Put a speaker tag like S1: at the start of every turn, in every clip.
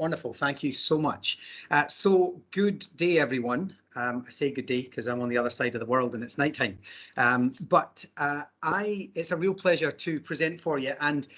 S1: Wonderful. Thank you so much. So good day, everyone. I say good day because I'm on the other side of the world and it's nighttime. It's a real pleasure to present for you. And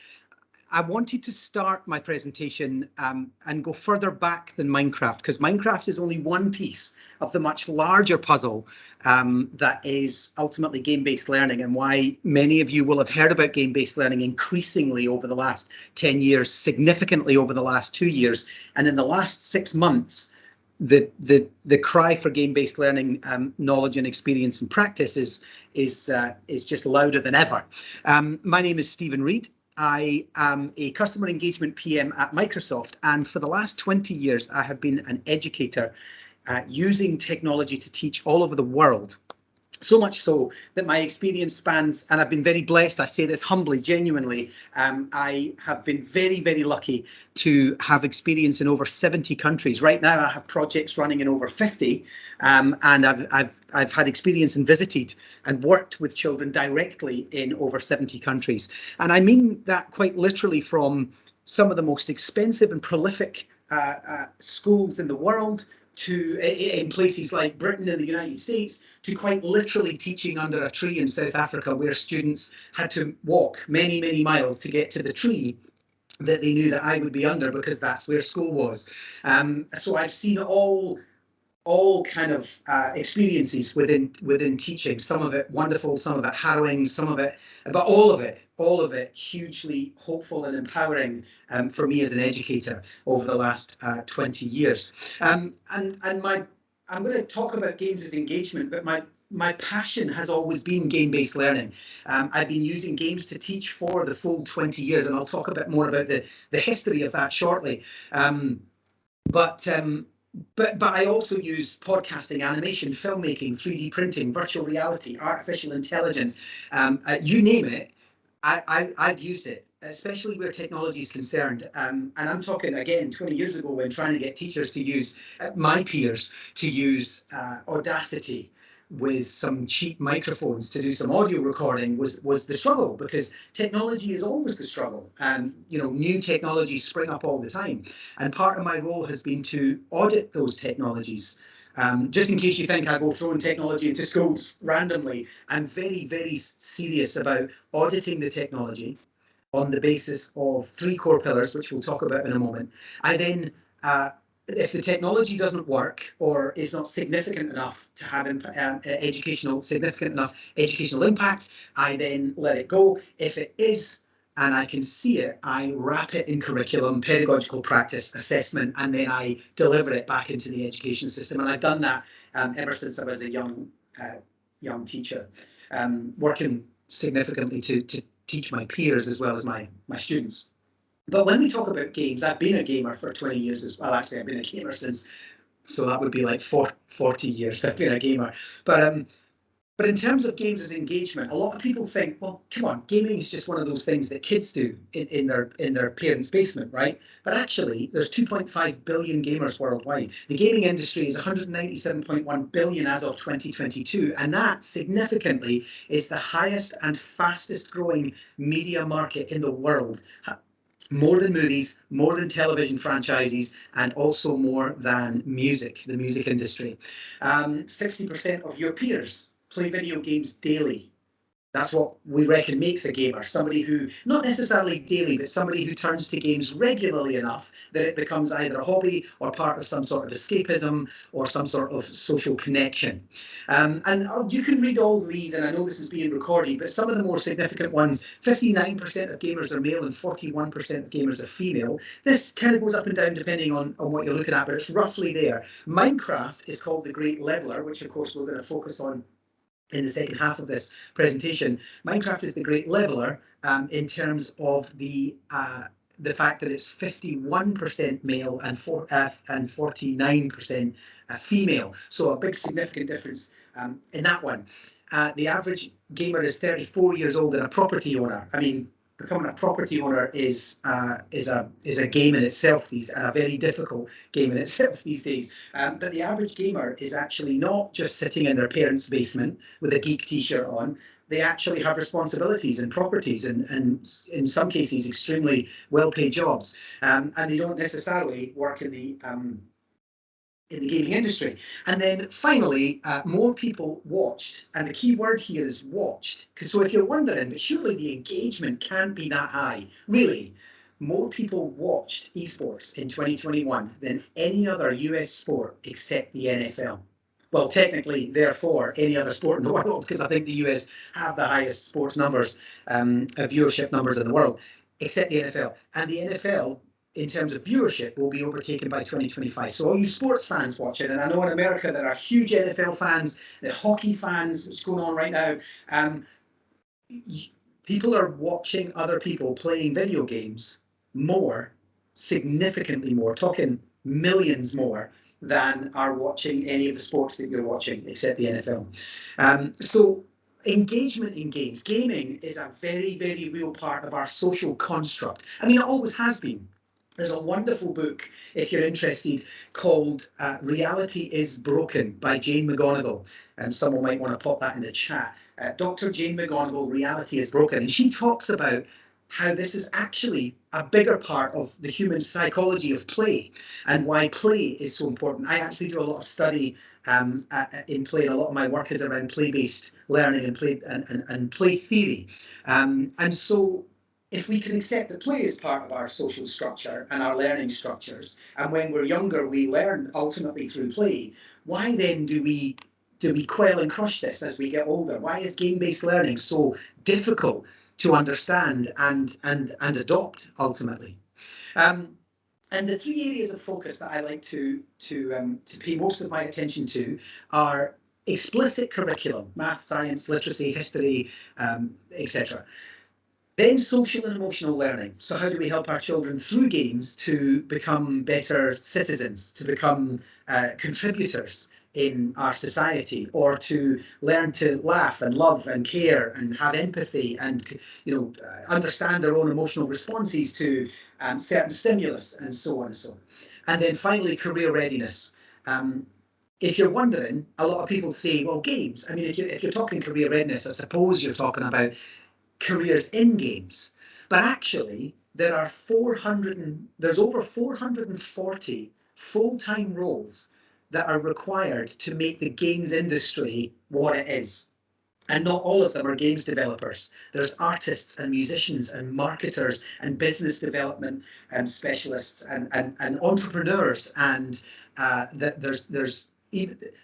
S1: I wanted to start my presentation and go further back than Minecraft, because Minecraft is only one piece of the much larger puzzle that is ultimately game-based learning, and why many of you will have heard about game-based learning increasingly over the last 10 years, significantly over the last 2 years, and in the last 6 months, the cry for game-based learning knowledge and experience and practice is just louder than ever. My name is Stephen Reid. I am a customer engagement PM at Microsoft, and for the last 20 years I have been an educator using technology to teach all over the world. So much so that my experience spans, and I've been very blessed, I say this humbly, genuinely, I have been very, very lucky to have experience in over 70 countries. Right now I have projects running in over 50, and I've had experience and visited and worked with children directly in over 70 countries. And I mean that quite literally, from some of the most expensive and prolific schools in the world, to in places like Britain and the United States, to quite literally teaching under a tree in South Africa, where students had to walk many, many miles to get to the tree that they knew that I would be under, because that's where school was. So I've seen all kind of experiences within teaching, some of it wonderful, some of it harrowing, some of it, but all of it hugely hopeful and empowering for me as an educator over the last 20 years. I'm going to talk about games as engagement, but my passion has always been game-based learning. I've been using games to teach for the full 20 years, and I'll talk a bit more about the history of that shortly. But I also use podcasting, animation, filmmaking, 3D printing, virtual reality, artificial intelligence, you name it, I've used it, especially where technology is concerned. And I'm talking, again, 20 years ago, when trying to get teachers to use, my peers, to use Audacity with some cheap microphones to do some audio recording was the struggle, because technology is always the struggle, and new technologies spring up all the time, and part of my role has been to audit those technologies. Just in case you think I go throwing technology into schools randomly, I'm very, very serious about auditing the technology on the basis of 3 core pillars, which we'll talk about in a moment. I then if the technology doesn't work or is not significant enough to have significant enough educational impact, I then let it go. If it is, and I can see it, I wrap it in curriculum, pedagogical practice, assessment, and then I deliver it back into the education system. And I've done that ever since I was a young teacher, working significantly to teach my peers as well as my students. But when we talk about games, I've been a gamer for 20 years as well. Actually, I've been a gamer since, so that would be like 40 years I've been a gamer. But in terms of games as engagement, a lot of people think, well, come on, gaming is just one of those things that kids do in their parents' basement, right? But actually, there's 2.5 billion gamers worldwide. The gaming industry is 197.1 billion as of 2022, and that significantly is the highest and fastest growing media market in the world. More than movies, more than television franchises, and also more than music, the music industry. 60% of your peers play video games daily. That's what we reckon makes a gamer. Somebody who, not necessarily daily, but somebody who turns to games regularly enough that it becomes either a hobby or part of some sort of escapism or some sort of social connection. And you can read all these, and I know this is being recorded, but some of the more significant ones, 59% of gamers are male and 41% of gamers are female. This kind of goes up and down depending on what you're looking at, but it's roughly there. Minecraft is called the Great Leveler, which of course we're going to focus on in the second half of this presentation. Minecraft is the great leveler in terms of the fact that it's 51% male and 49% female. So a big significant difference in that one. The average gamer is 34 years old and a property owner. I mean, becoming a property owner is a game in itself, and a very difficult game in itself these days. But the average gamer is actually not just sitting in their parents' basement with a geek t-shirt on, they actually have responsibilities and properties and in some cases extremely well-paid jobs, and they don't necessarily work in the gaming industry. And then finally, more people watched, and the key word here is watched. So if you're wondering, but surely the engagement can't be that high, really, more people watched esports in 2021 than any other US sport except the NFL. Well, technically, therefore, any other sport in the world, because I think the US have the highest sports numbers, viewership numbers in the world, except the NFL. And the NFL, in terms of viewership, will be overtaken by 2025. So all you sports fans watching, and I know in America there are huge NFL fans, there are hockey fans, what's going on right now. People are watching other people playing video games more, significantly more, talking millions more than are watching any of the sports that you're watching, except the NFL. So engagement in games, gaming is a very, very real part of our social construct. I mean, it always has been. There's a wonderful book, if you're interested, called Reality is Broken by Jane McGonigal. And someone might want to pop that in the chat. Dr. Jane McGonigal, Reality is Broken. And she talks about how this is actually a bigger part of the human psychology of play and why play is so important. I actually do a lot of study in play, and a lot of my work is around play-based learning and play theory. And so if we can accept that play is part of our social structure and our learning structures, and when we're younger we learn ultimately through play, why then do we quell and crush this as we get older? Why is game-based learning so difficult to understand and adopt ultimately? And the three areas of focus that I like to pay most of my attention to are explicit curriculum, math, science, literacy, history, etc. Then social and emotional learning. So how do we help our children through games to become better citizens, to become contributors in our society, or to learn to laugh and love and care and have empathy and understand their own emotional responses to certain stimulus and so on and so on. And then finally, career readiness. If you're wondering, a lot of people say, well, games. I mean, if you're talking career readiness, I suppose you're talking about careers in games, but actually there's over 440 full-time roles that are required to make the games industry what it is. And not all of them are games developers. There's artists and musicians and marketers and business development specialists and entrepreneurs, and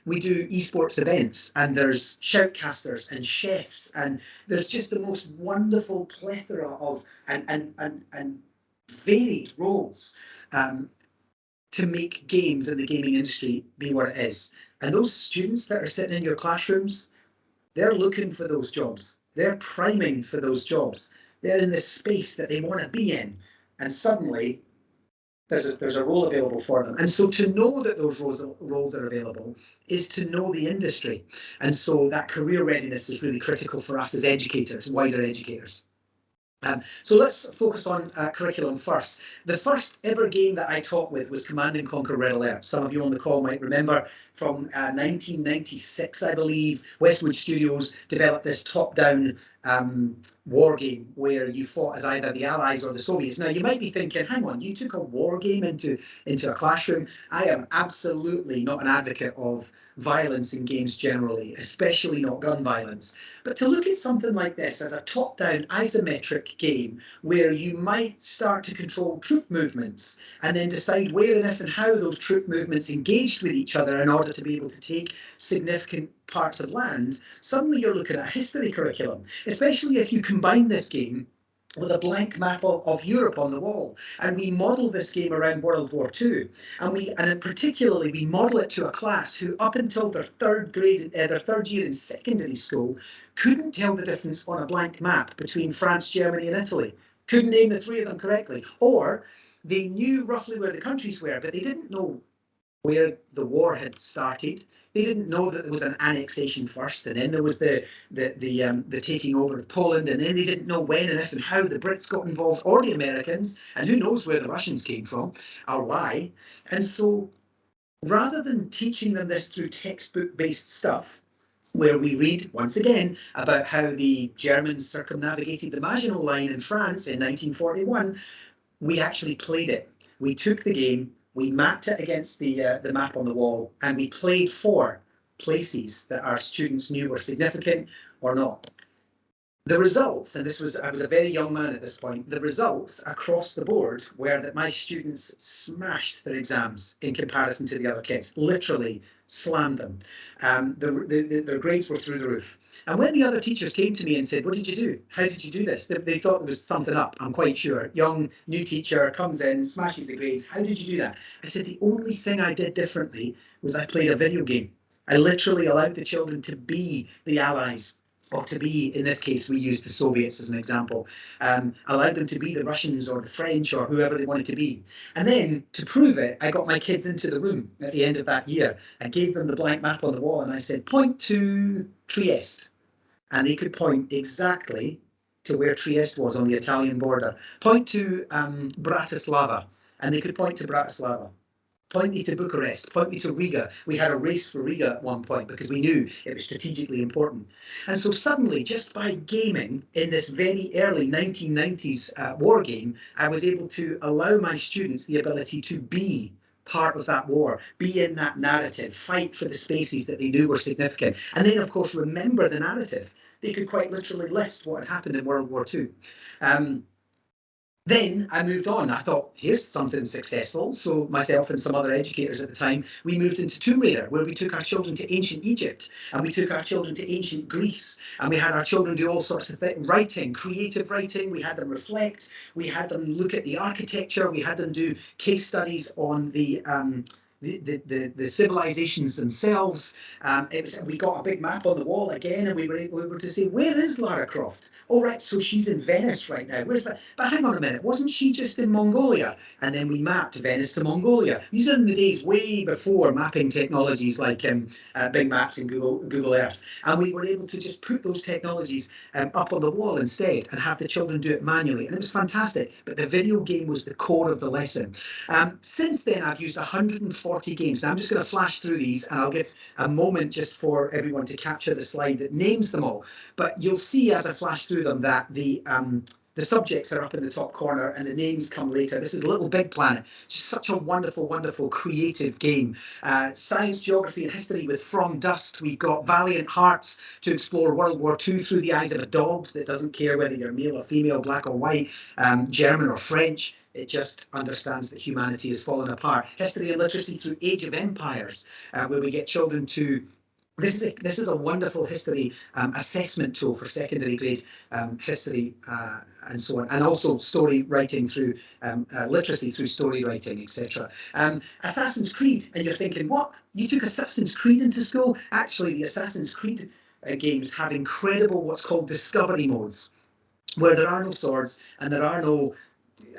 S1: we do esports events, and there's shoutcasters and chefs, and there's just the most wonderful plethora of and varied roles to make games in the gaming industry be what it is. And those students that are sitting in your classrooms, they're looking for those jobs. They're priming for those jobs. They're in this space that they want to be in, and suddenly there's a role available for them. And so to know that those roles are available is to know the industry. And so that career readiness is really critical for us as educators, wider educators. So let's focus on curriculum first. The first ever game that I taught with was Command & Conquer Red Alert. Some of you on the call might remember from 1996, I believe. Westwood Studios developed this top-down war game where you fought as either the Allies or the Soviets. Now, you might be thinking, hang on, you took a war game into a classroom. I am absolutely not an advocate of violence in games generally, especially not gun violence. But to look at something like this as a top-down isometric game where you might start to control troop movements and then decide where and if and how those troop movements engaged with each other in order to be able to take significant parts of land, suddenly you're looking at a history curriculum, especially if you combine this game with a blank map of Europe on the wall. And we model this game around World War II. And particularly we model it to a class who up until their third year in secondary school couldn't tell the difference on a blank map between France, Germany and Italy. Couldn't name the three of them correctly. Or they knew roughly where the countries were, but they didn't know where the war had started. They didn't know that there was an annexation first, and then there was the taking over of Poland, and then they didn't know when and if and how the Brits got involved, or the Americans, and who knows where the Russians came from, or why. And so rather than teaching them this through textbook-based stuff, where we read, once again, about how the Germans circumnavigated the Maginot Line in France in 1941. We actually played it. We took the game, we mapped it against the map on the wall, and we played for places that our students knew were significant or not. The results, and I was a very young man at this point, the results across the board were that my students smashed their exams in comparison to the other kids, literally slammed them. Their grades were through the roof. And when the other teachers came to me and said, what did you do? How did you do this? They thought there was something up, I'm quite sure. Young, new teacher comes in, smashes the grades. How did you do that? I said, the only thing I did differently was I played a video game. I literally allowed the children to be the allies, or to be, in this case, we used the Soviets as an example, allowed them to be the Russians or the French or whoever they wanted to be. And then, to prove it, I got my kids into the room at the end of that year. I gave them the blank map on the wall and I said, point to Trieste. And they could point exactly to where Trieste was on the Italian border. Point to Bratislava. And they could point to Bratislava. Point me to Bucharest, point me to Riga. We had a race for Riga at one point because we knew it was strategically important. And so suddenly, just by gaming in this very early 1990s war game, I was able to allow my students the ability to be part of that war, be in that narrative, fight for the spaces that they knew were significant. And then, of course, remember the narrative. They could quite literally list what had happened in World War II. Then I moved on. I thought, here's something successful. So myself and some other educators at the time, we moved into Tomb Raider, where we took our children to ancient Egypt, and we took our children to ancient Greece, and we had our children do all sorts of writing, creative writing. We had them reflect. We had them look at the architecture. We had them do case studies on the civilizations themselves. We got a big map on the wall again, and we were able to say, where is Lara Croft? Oh, right, so she's in Venice right now. Where's that? But hang on a minute, wasn't she just in Mongolia? And then we mapped Venice to Mongolia. These are in the days way before mapping technologies like Bing Maps and Google Earth. And we were able to just put those technologies up on the wall instead and have the children do it manually. And it was fantastic. But the video game was the core of the lesson. Since then, I've used 140 games. Now, I'm just going to flash through these, and I'll give a moment just for everyone to capture the slide that names them all. But you'll see as I flash through them that the subjects are up in the top corner and the names come later. This is Little Big Planet. It's just such a wonderful, wonderful, creative game. Science, geography, and history with From Dust. We've got Valiant Hearts to explore World War II through the eyes of a dog that doesn't care whether you're male or female, black or white, German or French. It just understands that humanity has fallen apart. History and literacy through Age of Empires, where we get children to this is a wonderful history assessment tool for secondary grade history and so on, and also story writing through literacy through story writing, etc. Assassin's Creed, and you're thinking, what? You took Assassin's Creed into school? Actually, the Assassin's Creed games have incredible what's called discovery modes, where there are no swords and there are no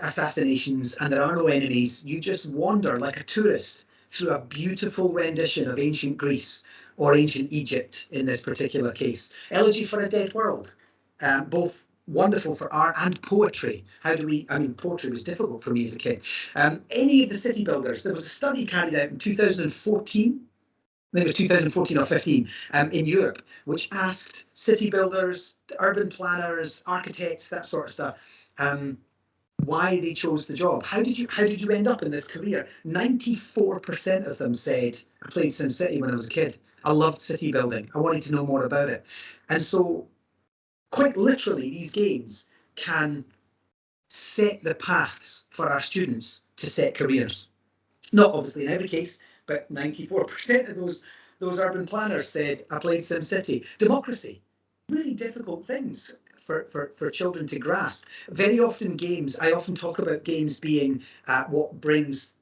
S1: assassinations and there are no enemies. You just wander like a tourist through a beautiful rendition of ancient Greece or ancient Egypt in this particular case. Elegy for a Dead World, both wonderful for art and poetry. Poetry was difficult for me as a kid. Any of the city builders, there was a study carried out in 2014, I think it was 2014 or 15, in Europe, which asked city builders, urban planners, architects, that sort of stuff, why they chose the job. How did you end up in this career? 94% of them said, I played SimCity when I was a kid. I loved city building. I wanted to know more about it. And so, quite literally, these games can set the paths for our students to set careers. Not obviously in every case, but 94% of those urban planners said, I played SimCity. Democracy, really difficult things for children to grasp. Very often games, I often talk about games being what brings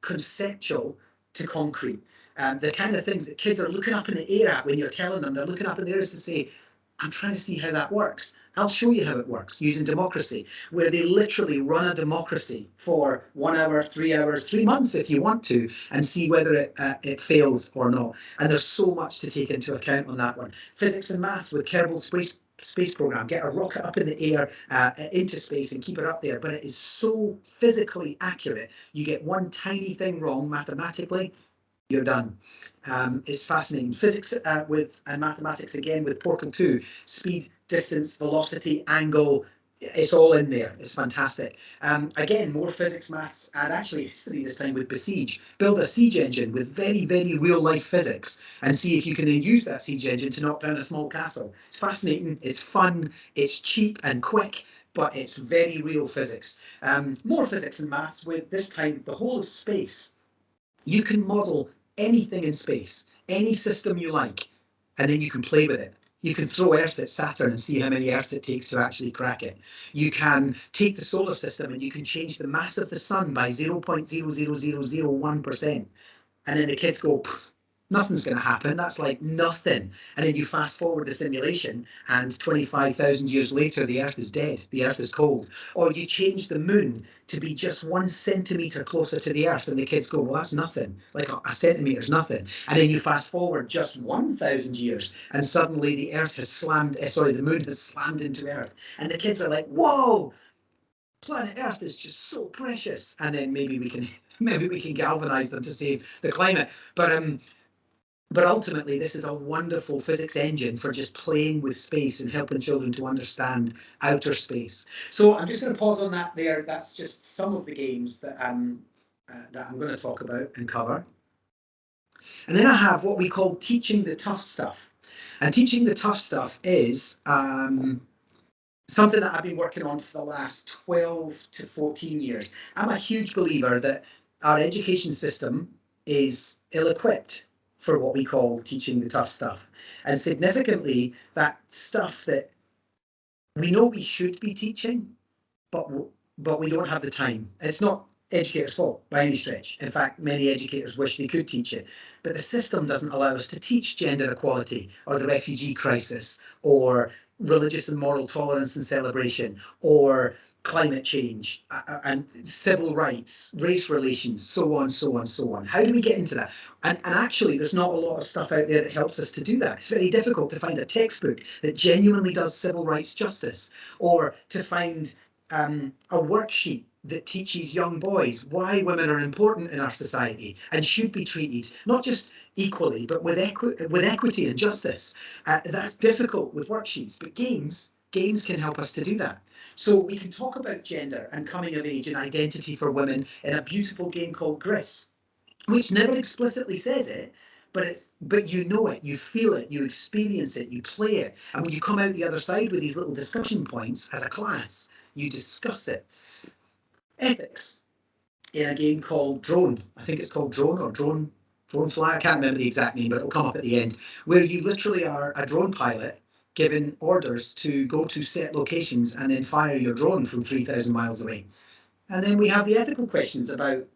S1: conceptual to concrete. The kind of things that kids are looking up in the air at when you're telling them, they're looking up in the air to say, I'm trying to see how that works. I'll show you how it works using democracy, where they literally run a democracy for 1 hour, 3 hours, 3 months if you want to, and see whether it fails or not. And there's so much to take into account on that one. Physics and maths with Kerbal Space Program, get a rocket up in the air into space and keep it up there, but it is so physically accurate. You get one tiny thing wrong mathematically, you're done. It's fascinating. Physics and mathematics again with Portal 2, speed, distance, velocity, angle, it's all in there. It's fantastic. Again, more physics, maths, and actually history this time with Besiege. Build a siege engine with very, very real life physics and see if you can then use that siege engine to knock down a small castle. It's fascinating, it's fun, it's cheap and quick, but it's very real physics. More physics and maths with this time the whole of space. You can model anything in space, any system you like, and then you can play with it. You can throw Earth at Saturn and see how many Earths it takes to actually crack it. You can take the solar system and you can change the mass of the sun by 0.00001%. And then the kids go, nothing's going to happen. That's like nothing. And then you fast forward the simulation, and 25,000 years later, the Earth is dead. The Earth is cold. Or you change the moon to be just 1 centimetre closer to the Earth, and the kids go, well, that's nothing. Like a centimetre is nothing. And then you fast forward just 1,000 years, and suddenly the Earth has slammed, the moon has slammed into Earth. And the kids are like, whoa, planet Earth is just so precious. And then maybe we can galvanize them to save the climate. But ultimately, this is a wonderful physics engine for just playing with space and helping children to understand outer space. So I'm just going to pause on that there. That's just some of the games that I'm going to talk about and cover. And then I have what we call teaching the tough stuff. And teaching the tough stuff is something that I've been working on for the last 12 to 14 years. I'm a huge believer that our education system is ill-equipped for what we call teaching the tough stuff. And significantly, that stuff that we know we should be teaching, but we don't have the time. It's not educators' fault by any stretch. In fact, many educators wish they could teach it. But the system doesn't allow us to teach gender equality or the refugee crisis or religious and moral tolerance and celebration or climate change and civil rights, race relations, so on, so on, so on. How do we get into that? And actually, there's not a lot of stuff out there that helps us to do that. It's very difficult to find a textbook that genuinely does civil rights justice, or to find a worksheet that teaches young boys why women are important in our society and should be treated not just equally, but with equity and justice. That's difficult with worksheets, but games can help us to do that. So we can talk about gender and coming of age and identity for women in a beautiful game called Gris, which never explicitly says it, but you know it, you feel it, you experience it, you play it. And when you come out the other side with these little discussion points as a class, you discuss it. Ethics in a game called Drone. I think it's called Drone or Drone Fly. I can't remember the exact name, but it'll come up at the end, where you literally are a drone pilot given orders to go to set locations and then fire your drone from 3,000 miles away. And then we have the ethical questions about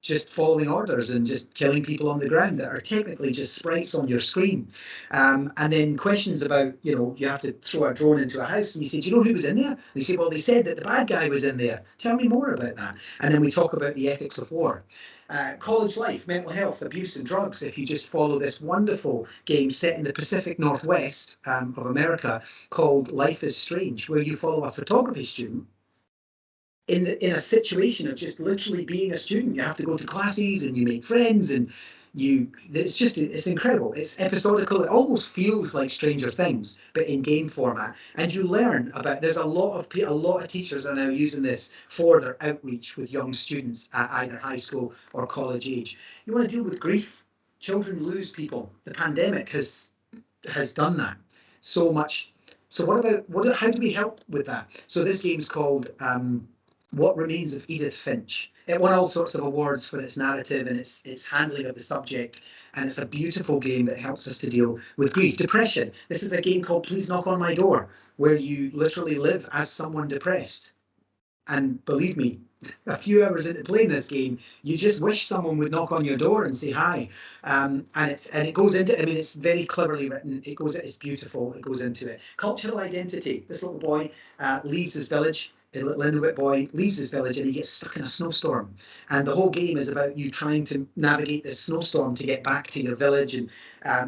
S1: just following orders and just killing people on the ground that are technically just sprites on your screen. And then questions about, you have to throw a drone into a house and you say, do you know who was in there? And they say, well, they said that the bad guy was in there. Tell me more about that. And then we talk about the ethics of war. College life, mental health, abuse and drugs. If you just follow this wonderful game set in the Pacific Northwest of America called Life is Strange, where you follow a photography student in a situation of just literally being a student. You have to go to classes and you make friends and it's incredible. It's episodical. It almost feels like Stranger Things, but in game format. And you learn about, there's a lot of teachers are now using this for their outreach with young students at either high school or college age. You want to deal with grief. Children lose people. The pandemic has done that so much. So how do we help with that? So this game's called What Remains of Edith Finch. It won all sorts of awards for its narrative and its handling of the subject, and it's a beautiful game that helps us to deal with grief. Depression. This is a game called Please Knock on My Door, where you literally live as someone depressed. And believe me, a few hours into playing this game, you just wish someone would knock on your door and say hi. And it goes into, it's very cleverly written. It's beautiful. It goes into it. Cultural identity. This little boy leaves his village. A little Inuit boy leaves his village and he gets stuck in a snowstorm. And the whole game is about you trying to navigate this snowstorm to get back to your village. And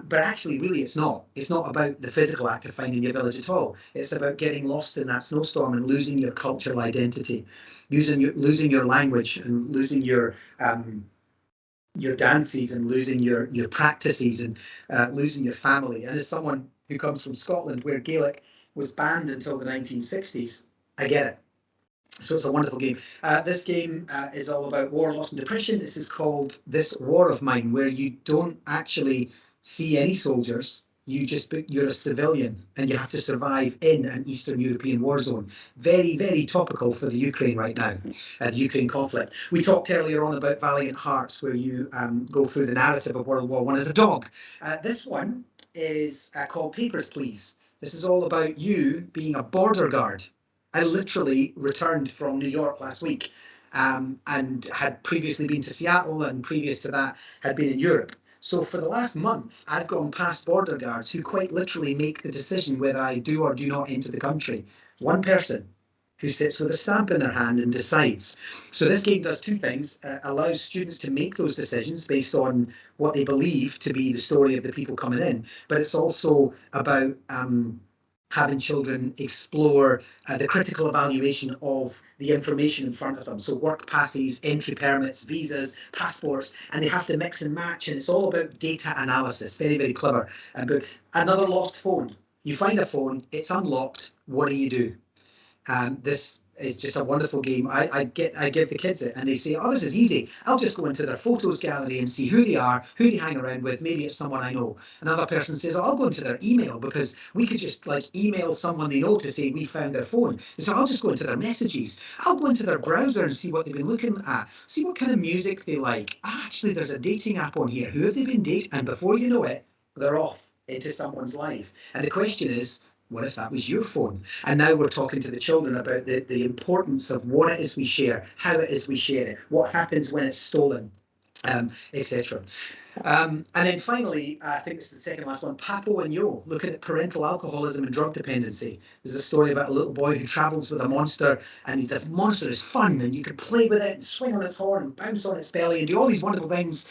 S1: but actually, really, it's not. It's not about the physical act of finding your village at all. It's about getting lost in that snowstorm and losing your cultural identity, losing your language and losing your your dances and losing your practices and losing your family. And as someone who comes from Scotland, where Gaelic was banned until the 1960s, I get it. So it's a wonderful game. This game is all about war, loss, and depression. This is called This War of Mine, where you don't actually see any soldiers. You're a civilian and you have to survive in an Eastern European war zone. Very, very topical for the Ukraine right now, the Ukraine conflict. We talked earlier on about Valiant Hearts, where you go through the narrative of World War I as a dog. This one is called Papers, Please. This is all about you being a border guard. I literally returned from New York last week and had previously been to Seattle, and previous to that had been in Europe. So for the last month, I've gone past border guards who quite literally make the decision whether I do or do not enter the country. One person who sits with a stamp in their hand and decides. So this game does two things. Allows students to make those decisions based on what they believe to be the story of the people coming in, but it's also about having children explore the critical evaluation of the information in front of them. So work passes, entry permits, visas, passports, and they have to mix and match. And it's all about data analysis. Very, very clever. But another lost phone. You find a phone, it's unlocked. What do you do? This is just a wonderful game. I give the kids it and they say, oh, this is easy. I'll just go into their photos gallery and see who they are, who they hang around with. Maybe it's someone I know. Another person says, oh, I'll go into their email because we could just like email someone they know to say we found their phone. So I'll just go into their messages. I'll go into their browser and see what they've been looking at, see what kind of music they like. Actually, there's a dating app on here. Who have they been dating? And before you know it, they're off into someone's life. And the question is, what if that was your phone? And now we're talking to the children about the importance of what it is we share, how it is we share it, what happens when it's stolen, etc. And then finally, I think this is the second last one, Papo and Yo, looking at parental alcoholism and drug dependency. There's a story about a little boy who travels with a monster, and the monster is fun, and you can play with it and swing on its horn and bounce on its belly and do all these wonderful things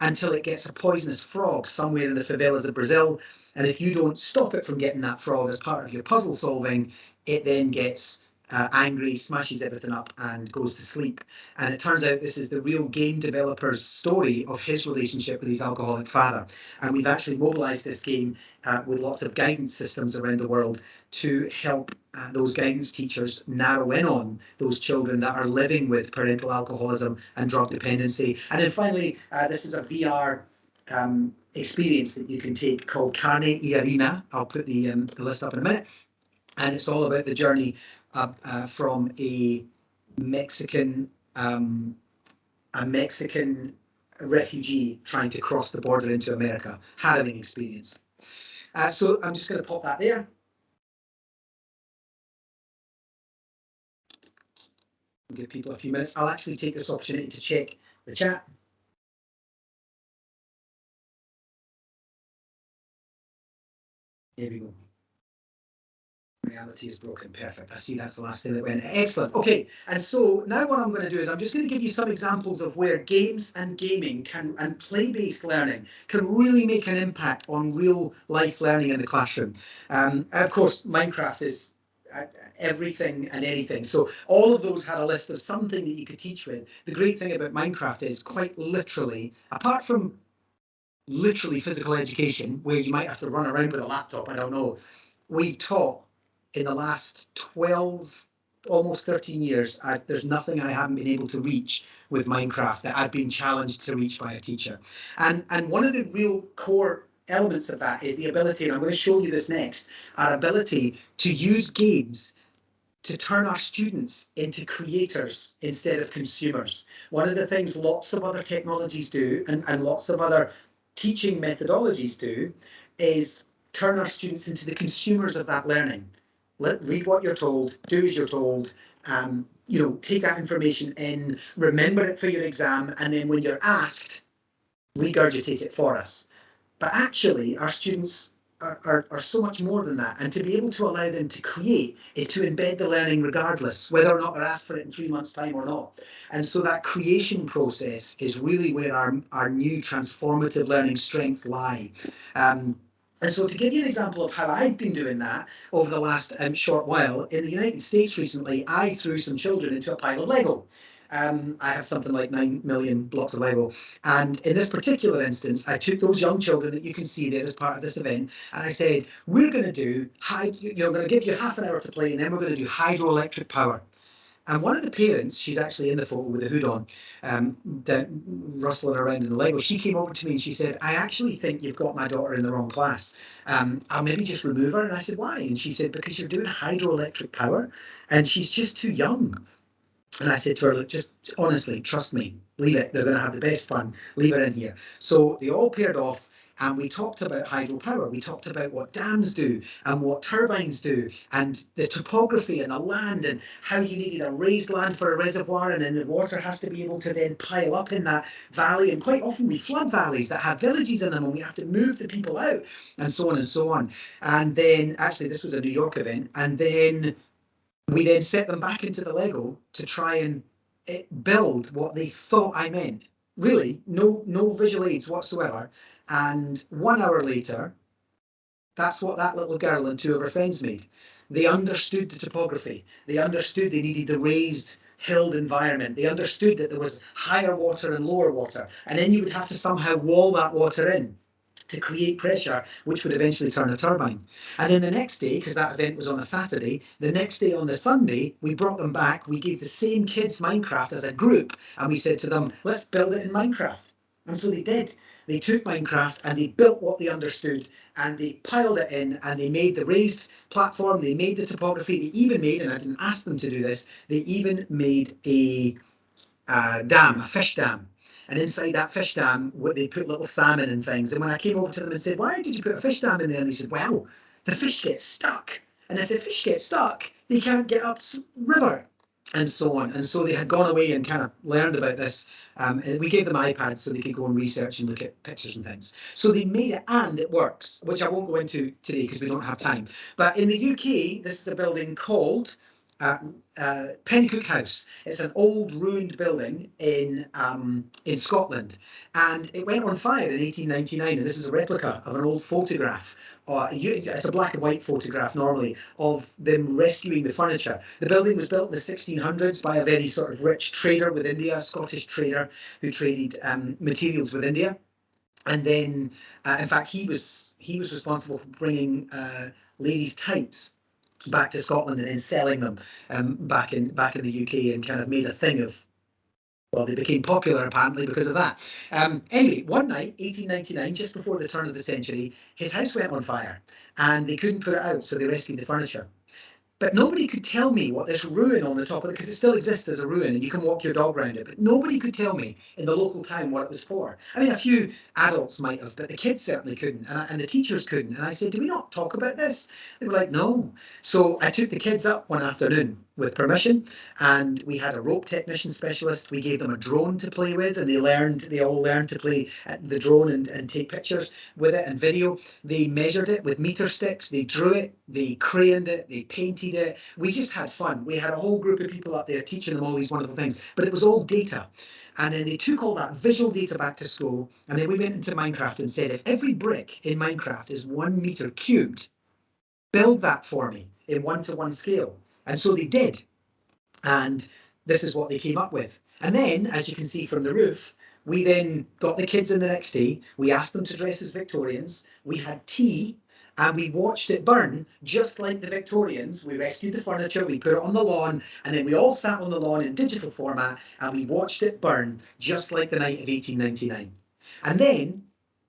S1: until it gets a poisonous frog somewhere in the favelas of Brazil. And if you don't stop it from getting that frog as part of your puzzle solving, it then gets angry, smashes everything up and goes to sleep. And it turns out this is the real game developer's story of his relationship with his alcoholic father. And we've actually mobilized this game with lots of guidance systems around the world to help those guidance teachers narrow in on those children that are living with parental alcoholism and drug dependency. And then finally, this is a VR experience that you can take called Carne y Arena. I'll put the list up in a minute. And it's all about the journey from a Mexican refugee trying to cross the border into America. Harrowing experience. So I'm just going to pop that there. Give people a few minutes. I'll actually take this opportunity to check the chat. Here we go. Reality is broken. Perfect. I see that's the last thing that went. Excellent. Okay. And so now what I'm going to do is I'm just going to give you some examples of where games and gaming and play-based learning can really make an impact on real life learning in the classroom. Of course, Minecraft is everything and anything. So all of those had a list of something that you could teach with. The great thing about Minecraft is quite literally, apart from literally physical education, where you might have to run around with a laptop, I don't know, we've taught in the last 12, almost 13 years, there's nothing I haven't been able to reach with Minecraft that I've been challenged to reach by a teacher. And one of the real core elements of that is the ability, and I'm going to show you this next, our ability to use games to turn our students into creators instead of consumers. One of the things lots of other technologies do, and lots of other teaching methodologies do, is turn our students into the consumers of that learning. Read what you're told, do as you're told, take that information in, remember it for your exam, and then when you're asked, regurgitate it for us. But actually, our students are so much more than that. And to be able to allow them to create is to embed the learning regardless, whether or not they're asked for it in 3 months' time or not. And so that creation process is really where our new transformative learning strengths lie. And so to give you an example of how I've been doing that over the last short while, in the United States recently, I threw some children into a pile of Lego. I have something like 9 million blocks of Lego. And in this particular instance, I took those young children that you can see there as part of this event, and I said, we're going to do, I'm going to give you half an hour to play, and then we're going to do hydroelectric power. And one of the parents, she's actually in the photo with a hood on, rustling around in the Lego, she came over to me and she said, I actually think you've got my daughter in the wrong class. I'll maybe just remove her. And I said, why? And she said, because you're doing hydroelectric power and she's just too young. And I said to her, look, just honestly, trust me, leave it. They're going to have the best fun. Leave her in here. So they all paired off. And we talked about hydropower. We talked about what dams do and what turbines do and the topography and the land and how you needed a raised land for a reservoir, and then the water has to be able to then pile up in that valley. And quite often we flood valleys that have villages in them and we have to move the people out and so on and so on. And then actually this was a New York event. And then we then set them back into the Lego to try and build what they thought I meant. Really, no visual aids whatsoever. And 1 hour later, that's what that little girl and two of her friends made. They understood the topography. They understood they needed the raised, hilled environment. They understood that there was higher water and lower water. And then you would have to somehow wall that water in to create pressure, which would eventually turn a turbine. And then the next day, because that event was on a Saturday, the next day on the Sunday, we brought them back. We gave the same kids Minecraft as a group, and we said to them, let's build it in Minecraft. And so they did. They took Minecraft and they built what they understood, and they piled it in, and they made the raised platform, they made the topography, they even made, and I didn't ask them to do this, they even made a dam, a fish dam. And inside that fish dam, they put little salmon and things. And when I came over to them and said, why did you put a fish dam in there? And they said, well, the fish get stuck. And if the fish get stuck, they can't get up the river. And so on. And so they had gone away and kind of learned about this. And we gave them iPads so they could go and research and look at pictures and things. So they made it and it works, which I won't go into today because we don't have time. But in the UK, this is a building called Pennycook House. It's an old ruined building in Scotland, and it went on fire in 1899. And this is a replica of an old photograph. It's a black and white photograph normally of them rescuing the furniture. The building was built in the 1600s by a very sort of rich trader with India, a Scottish trader who traded materials with India. And then, in fact, he was responsible for bringing ladies' tights back to Scotland and then selling them back in the UK, and kind of made a thing of, well, they became popular apparently because of that. Anyway, one night, 1899, just before the turn of the century, his house went on fire and they couldn't put it out, so they rescued the furniture. But nobody could tell me what this ruin on the top of it, because it still exists as a ruin and you can walk your dog around it, but nobody could tell me in the local town what it was for. I mean, a few adults might have, but the kids certainly couldn't, and the teachers couldn't. And I said, do we not talk about this? They were like, no. So I took the kids up one afternoon with permission, and we had a rope technician specialist. We gave them a drone to play with, and they all learned to play the drone and take pictures with it and video. They measured it with meter sticks, they drew it, they craned it, they painted it. We just had fun. We had a whole group of people up there teaching them all these wonderful things, but it was all data. And then they took all that visual data back to school, and then we went into Minecraft and said, if every brick in Minecraft is 1 meter cubed, build that for me in 1-to-1 scale. And so they did. And this is what they came up with. And then, as you can see from the roof, we then got the kids in the next day. We asked them to dress as Victorians. We had tea and we watched it burn just like the Victorians. We rescued the furniture, we put it on the lawn, and then we all sat on the lawn in digital format and we watched it burn just like the night of 1899. And then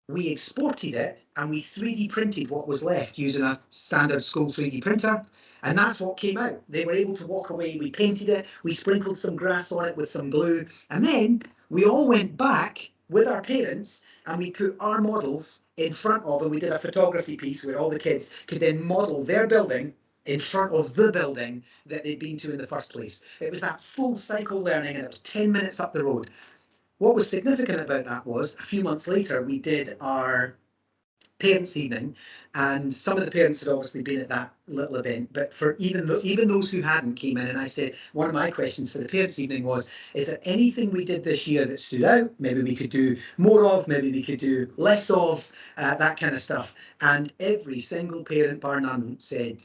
S1: we exported it and we 3D printed what was left using a standard school 3D printer. And that's what came out. They were able to walk away. We painted it. We sprinkled some grass on it with some glue. And then we all went back with our parents and we put our models in front of, and we did a photography piece where all the kids could then model their building in front of the building that they'd been to in the first place. It was that full cycle learning, and it was 10 minutes up the road. What was significant about that was a few months later, we did our parents' evening, and some of the parents had obviously been at that little event, but for even those who hadn't came in, and I said, one of my questions for the parents' evening was, is there anything we did this year that stood out? Maybe we could do more of, maybe we could do less of, that kind of stuff. And every single parent, bar none, said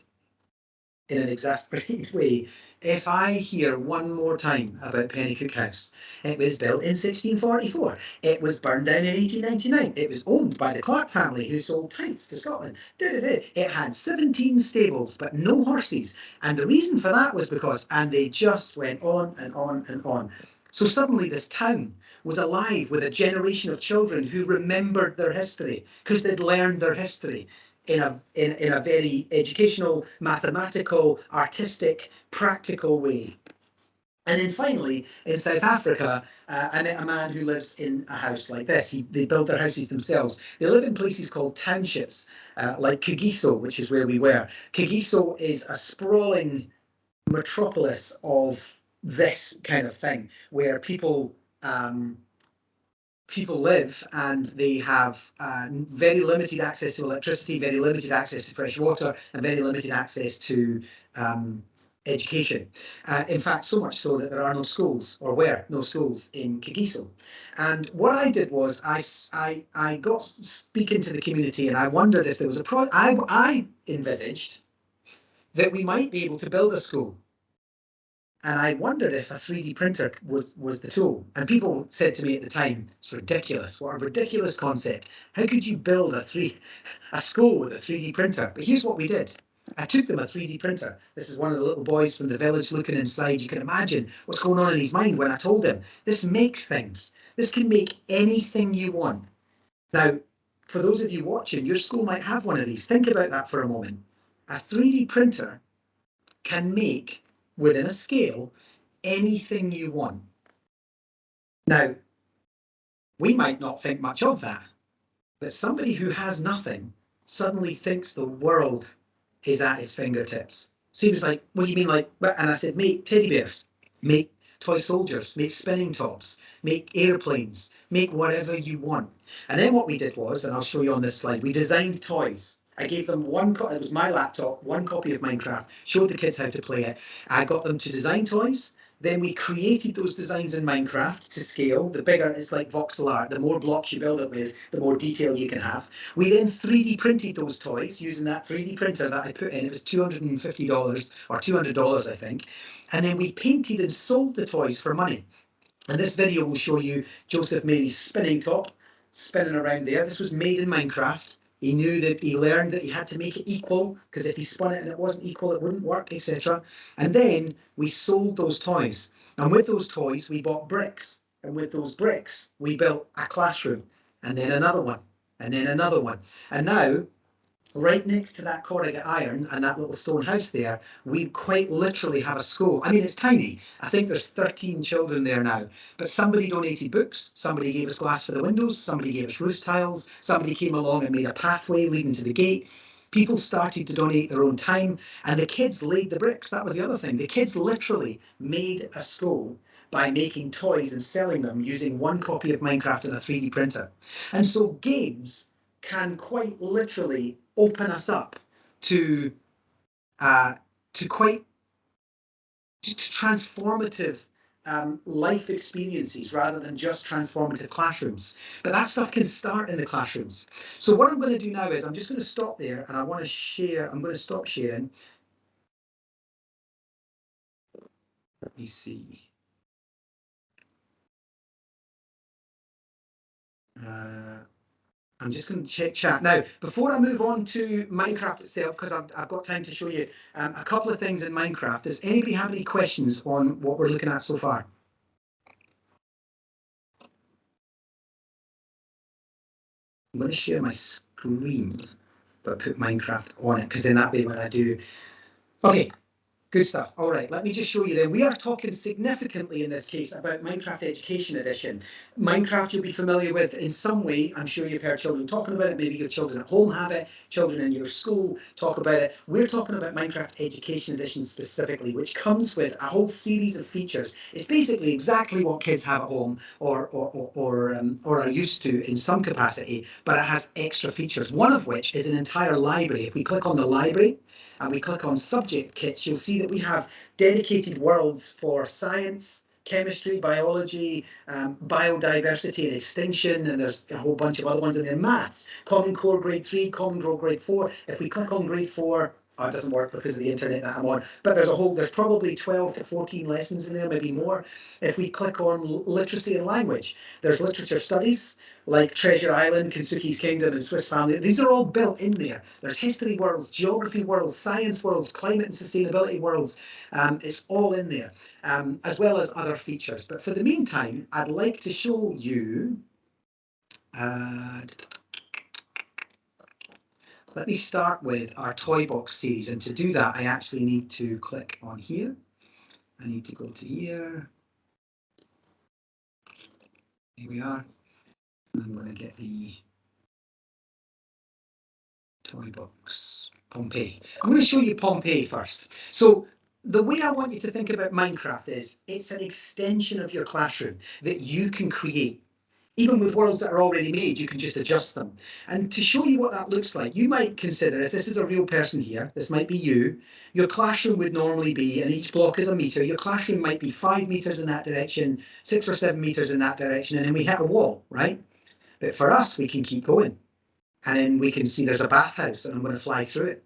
S1: in an exasperated way, if I hear one more time about Pennycook House, it was built in 1644. It was burned down in 1899. It was owned by the Clark family who sold tithes to Scotland. It had 17 stables, but no horses. And the reason for that was because, and they just went on and on and on. So suddenly this town was alive with a generation of children who remembered their history because they'd learned their history in a very educational, mathematical, artistic, practical way. And then finally, in South Africa, I met a man who lives in a house like this. They build their houses themselves. They live in places called townships, like Kagiso, which is where we were. Kagiso is a sprawling metropolis of this kind of thing, where people live and they have very limited access to electricity, very limited access to fresh water, and very limited access to education. In fact, so much so that there are no schools, or were no schools in Kagiso. And what I did was I got speaking to the community, and I wondered if there was I envisaged that we might be able to build a school. And I wondered if a 3D printer was the tool. And people said to me at the time, it's ridiculous. What a ridiculous concept. How could you build a school with a 3D printer? But here's what we did. I took them a 3D printer. This is one of the little boys from the village looking inside. You can imagine what's going on in his mind when I told him, this makes things. This can make anything you want. Now, for those of you watching, your school might have one of these. Think about that for a moment. A 3D printer can make, within a scale, anything you want. Now, we might not think much of that, but somebody who has nothing suddenly thinks the world is at his fingertips. So he was like, what do you mean, like, and I said, make teddy bears, make toy soldiers, make spinning tops, make airplanes, make whatever you want. And then what we did was, and I'll show you on this slide, we designed toys. I gave them it was my laptop, one copy of Minecraft, showed the kids how to play it. I got them to design toys. Then we created those designs in Minecraft to scale. The bigger, it's like voxel art. The more blocks you build it with, the more detail you can have. We then 3D printed those toys using that 3D printer that I put in. It was $250 or $200, I think. And then we painted and sold the toys for money. And this video will show you Joseph Mary's spinning top, spinning around there. This was made in Minecraft. He knew that he learned that he had to make it equal, because if he spun it and it wasn't equal, it wouldn't work, etc. And then we sold those toys. And with those toys, we bought bricks. And with those bricks, we built a classroom, and then another one, and then another one. And now, right next to that corrugate iron and that little stone house there, we quite literally have a school. I mean, it's tiny. I think there's 13 children there now. But somebody donated books, somebody gave us glass for the windows, somebody gave us roof tiles, somebody came along and made a pathway leading to the gate. People started to donate their own time, and the kids laid the bricks. That was the other thing. The kids literally made a school by making toys and selling them using one copy of Minecraft and a 3D printer. And so games can quite literally open us up to quite transformative life experiences rather than just transformative classrooms. But that stuff can start in the classrooms. So what I'm going to do now is I'm just going to stop there, and I want to share. I'm going to stop sharing. Let me see. I'm just going to check chat. Now, before I move on to Minecraft itself, because I've got time to show you a couple of things in Minecraft, does anybody have any questions on what we're looking at so far? I'm going to share my screen, but put Minecraft on it, because then that way when I do... Okay, good stuff. All right, let me just show you then. We are talking significantly in this case about Minecraft Education Edition. Minecraft you'll be familiar with in some way. I'm sure you've heard children talking about it. Maybe your children at home have it. Children in your school talk about it. We're talking about Minecraft Education Edition specifically, which comes with a whole series of features. It's basically exactly what kids have at home or are used to in some capacity, but it has extra features, one of which is an entire library. If we click on the library, and we click on subject kits, you'll see that we have dedicated worlds for science, chemistry, biology, biodiversity and extinction, and there's a whole bunch of other ones, and then maths, Common Core Grade 3, Common Core Grade 4. If we click on Grade 4, it doesn't work because of the internet that I'm on, but there's probably 12 to 14 lessons in there, maybe more. If we click on literacy and language, there's literature studies like Treasure Island, Kensuke's Kingdom, and Swiss Family. These are all built in there. There's history worlds, geography worlds, science worlds, climate and sustainability worlds. It's all in there, as well as other features. But for the meantime, I'd like to show you, let me start with our toy box series, and to do that I actually need to click on here. I need to go to here. Here we are. I'm going to get the toy box Pompeii. I'm going to show you Pompeii first. So the way I want you to think about Minecraft is it's an extension of your classroom that you can create. Even with worlds that are already made, you can just adjust them. And to show you what that looks like, you might consider, if this is a real person here, this might be you, your classroom would normally be, and each block is a meter, your classroom might be 5 meters in that direction, 6 or 7 meters in that direction, and then we hit a wall, right? But for us, we can keep going. And then we can see there's a bathhouse, and I'm going to fly through it.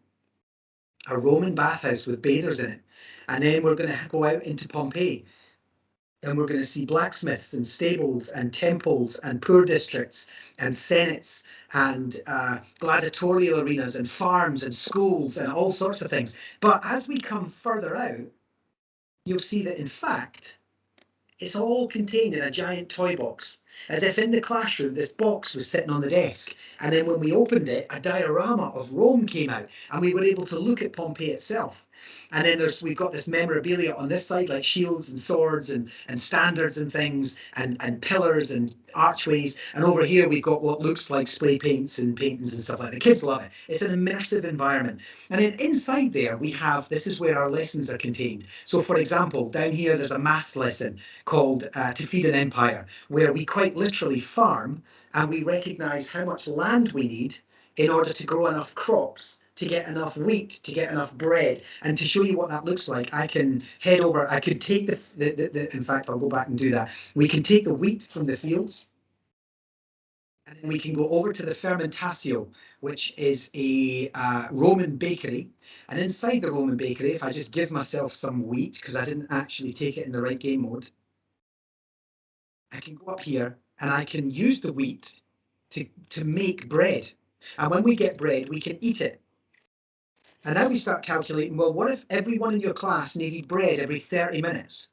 S1: A Roman bathhouse with bathers in it. And then we're going to go out into Pompeii. And we're going to see blacksmiths and stables and temples and poor districts and senates and gladiatorial arenas and farms and schools and all sorts of things. But as we come further out, you'll see that in fact, it's all contained in a giant toy box. As if in the classroom, this box was sitting on the desk. And then when we opened it, a diorama of Rome came out and we were able to look at Pompeii itself. And then we've got this memorabilia on this side, like shields and swords and standards and things and pillars and archways. And over here, we've got what looks like spray paints and paintings and stuff like that. The kids love it. It's an immersive environment. And then inside there, we have, this is where our lessons are contained. So for example, down here, there's a maths lesson called To Feed an Empire, where we quite literally farm and we recognize how much land we need in order to grow enough crops, to get enough wheat, to get enough bread. And to show you what that looks like, I can head over, I could take in fact, I'll go back and do that. We can take the wheat from the fields, and then we can go over to the Fermentatio, which is a Roman bakery. And inside the Roman bakery, if I just give myself some wheat, because I didn't actually take it in the right game mode, I can go up here and I can use the wheat to make bread. And when we get bread, we can eat it. And now we start calculating, well, what if everyone in your class needed bread every 30 minutes?